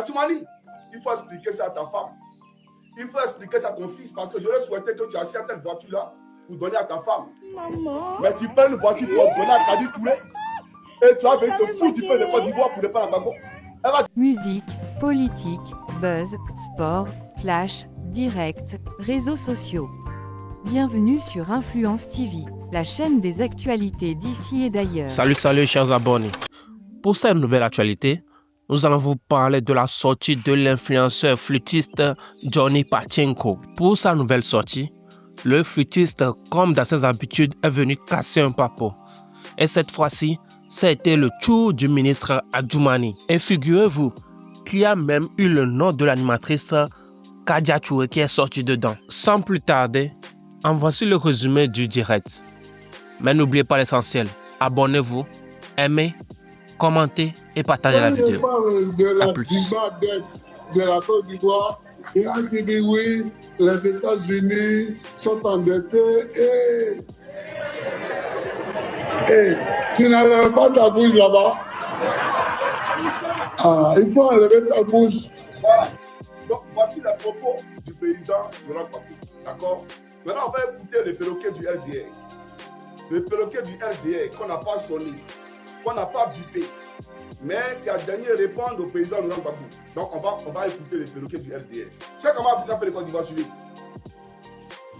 Adjoumani, il faut expliquer ça à ta femme. Il faut expliquer ça à ton fils parce que j'aurais souhaité que tu achètes cette voiture-là pour donner à ta femme. Maman. Mais tu prends une voiture pour donner à Kadi Touré et tu vas venir te foutre du peu de Côte d'Ivoire pour ne pas la Bago. Musique, politique, buzz, sport, flash, direct, réseaux sociaux. Bienvenue sur Influence TV, la chaîne des actualités d'ici et d'ailleurs. Salut chers abonnés. Pour cette nouvelle actualité, nous allons vous parler de la sortie de l'influenceur flûtiste Johnny Pachinko. Pour sa nouvelle sortie, le flûtiste, comme dans ses habitudes, est venu casser un papo. Et cette fois-ci, ça a été le tour du ministre Adjoumani. Et figurez-vous qu'il y a même eu le nom de l'animatrice Kadia Touré qui est sorti dedans. Sans plus tarder, en voici le résumé du direct. Mais n'oubliez pas l'essentiel. Abonnez-vous, aimez, commentez et partagez la vidéo. Je parle de la diva de la Côte d'Ivoire. Il y a qui dit oui, les États-Unis sont endettés et tu n'enlèves pas ta bouche là-bas. Ah, il faut enlever ta bouche. Voilà. Donc voici les propos du paysan Laurent Gbagbo. D'accord? Maintenant on va écouter le perroquet du RDA. Le perroquet du RDA qu'on n'a pas sonné, qu'on n'a pas bipé, mais qui a daigné répondre au paysan Laurent Gbagbo. Donc on va écouter le perroquet du RDA. Tu sais comment Afrique appelle le Côte d'Ivoire sur lui?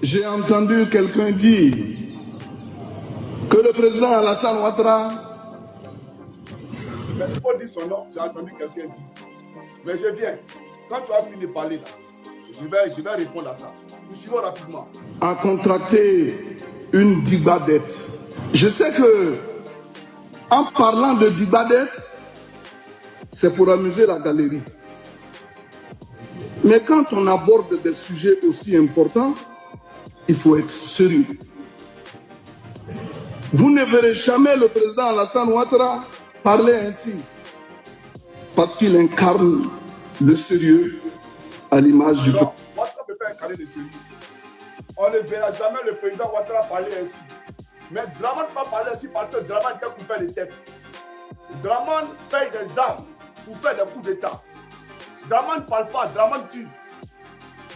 J'ai entendu quelqu'un dire que le président Alassane Ouattara... Mais il faut dire son nom, j'ai entendu quelqu'un dire. Mais je viens. Quand tu as fini de parler là, je vais répondre à ça. Nous suivons rapidement. A contracté une dibadette. Je sais que, en parlant de dibadette, c'est pour amuser la galerie. Mais quand on aborde des sujets aussi importants, il faut être sérieux. Vous ne verrez jamais le président Alassane Ouattara parler ainsi, parce qu'il incarne le sérieux à l'image du peuple. Ouattara ne peut pas incarner le sérieux. On ne verra jamais le président Ouattara parler ainsi. Mais Draman ne peut pas parler ainsi parce que Draman était coupé de tête. Draman paye des armes pour faire des coups d'État. Draman ne parle pas, Draman tue.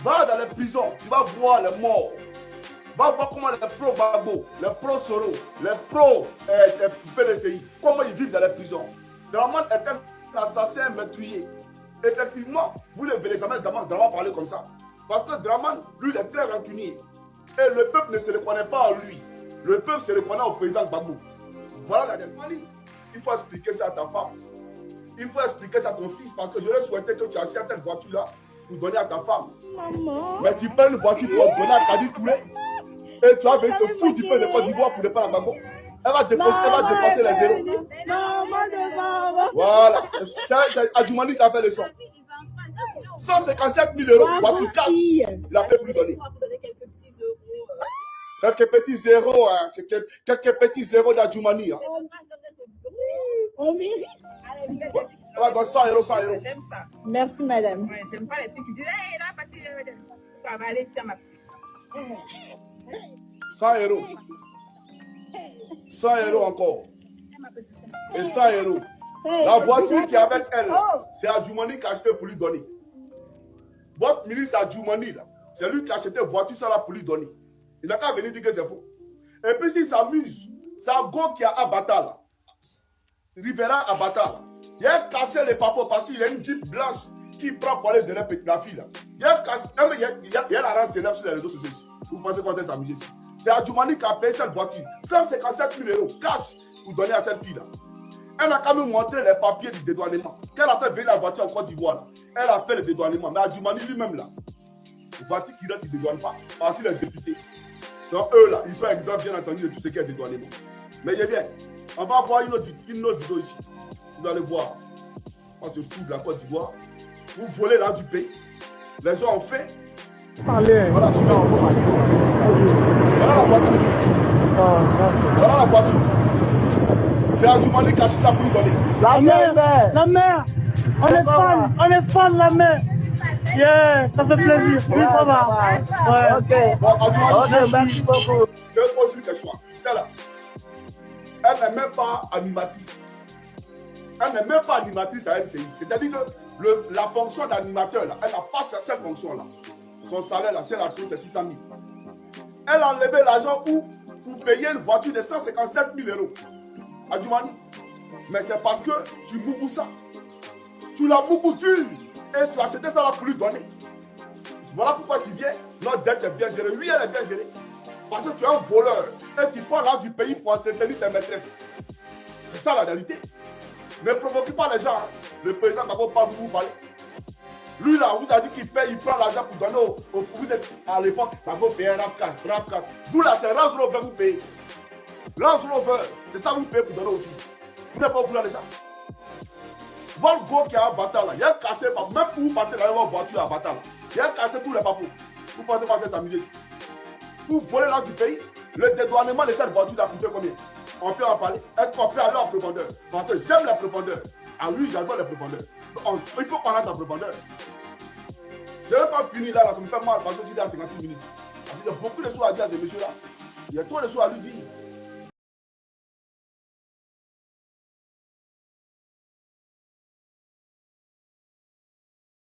Va dans les prisons, tu vas voir les morts. Va voir comment les pro-Gbagbo, les pro-Soro, les pro-PDCI, comment ils vivent dans les prisons. Draman est un assassin meurtrier. Effectivement, vous ne verrez jamais Draman parler comme ça. Parce que Draman, lui, il est très rancunier. Et le peuple ne se reconnaît pas en lui. Le peuple se reconnaît au président Gbagbo. Voilà la défense. Il faut expliquer ça à ta femme. Il faut expliquer ça à ton fils parce que j'aurais souhaité que tu achètes cette voiture-là pour donner à ta femme. Maman. Mais tu prends une voiture pour donner à Kadi Touré et tu vas venir te foutre du peu de Côte d'Ivoire pour ne pas la Bago. Elle va dépasser les zéros. Maman. Voilà. C'est Adjoumani qui a fait le son. 157 000 euros, voiture cash. Il n'a pas plus donné. Quelques petits zéros, hein. Quelques petits zéros d'Adjoumani. Hein. On mérite. Ouais. Elle va dans 100 euros, 100 euros. J'aime ça. Merci, madame. Ouais, j'aime pas les filles qui disent hey, là, partie, tu vas aller, tiens ma petite. 100 euros. 100 euros encore. Et 100 euros. La voiture qui est avec elle, c'est Adjoumani qui a acheté pour lui donner. Votre ministre Adjoumani, c'est lui qui a acheté une voiture ça là pour lui donner. Il n'a qu'à venir dire que c'est faux. Et puis s'il s'amuse, c'est un gars qui a Abata là. Rivera Abata là. Il a cassé les papeaux parce qu'il a une Jeep blanche qui prend pour aller derrière la fille là. Il a cassé, il y a la race célèbre sur les réseaux sociaux ici. Vous pensez qu'on est s'amuser ici? C'est Adjoumani qui a payé cette voiture. 157 000 euros cash pour donner à cette fille là. Elle a quand même montré les papiers du dédouanement. Qu'elle a fait venir la voiture en Côte d'Ivoire là. Elle a fait le dédouanement. Mais Adjoumani lui-même là, la voiture qui rentre, il ne dédouane pas. Parce qu'il est député. Donc eux là, ils sont exempts bien entendu de tout ce qui est dédouanement. Mais il est bien. On va voir une autre vidéo ici. Vous allez voir. On se fout de la Côte d'Ivoire. Vous volez là du pays. Les gens ont fait. Voilà, celui-là, on va aller. Voilà la voiture. Voilà la voiture. C'est Adjoumani qui a acheté ça pour lui donner. La mère, on est fan de la mère. Yeah, ça fait plaisir. Oui, ça va. Ouais. Ok. Bon, Adjoumani, Merci beaucoup. je vais poser une question. Celle-là, elle n'est même pas animatrice. Elle n'est même pas animatrice à NCI. C'est-à-dire que la fonction d'animateur, là, elle n'a pas cette fonction-là. Son salaire, là, si elle a pris, c'est 600 000. Elle a enlevé l'argent pour payer une voiture de 157 000 euros à Djoumani. Mais c'est parce que tu mougous ça. Tu l'as mougoutu et tu as acheté ça là pour lui donner. Voilà pourquoi tu viens. Notre dette est bien gérée. Oui, elle est bien gérée. Parce que tu es un voleur et tu prends l'argent du pays pour entretenir tes maîtresses. C'est ça la réalité. Ne provoquez pas les gens. Hein. Le président ne va pas vous parler. Lui là, vous a dit qu'il paye, il prend l'argent pour donner au vous êtes à l'époque, ça va payer un RAV4. Vous là, c'est Range Rover vous payez. Range Rover, c'est ça vous payez pour donner aux filles. Vous n'êtes pas au courant de ça. Votre go qui a un bâtard là, il y a un cassé, même pour vous partez dans votre voiture à bâtard là, il y a un cassé tous les papous. Vous pensez pas que s'amuser ici. Vous volez l'argent du pays, le dédouanement de cette voiture a coûté combien? On peut en parler. Est-ce qu'on peut aller en profondeur? Parce que j'aime la profondeur. Ah oui, j'adore les profondeurs. Il faut parler en profondeur. Je ne vais pas finir là, ça me fait mal parce que je suis à 56 minutes. Parce qu'il y a beaucoup de choses à dire à ce monsieur-là. Il y a trop de choses à lui dire.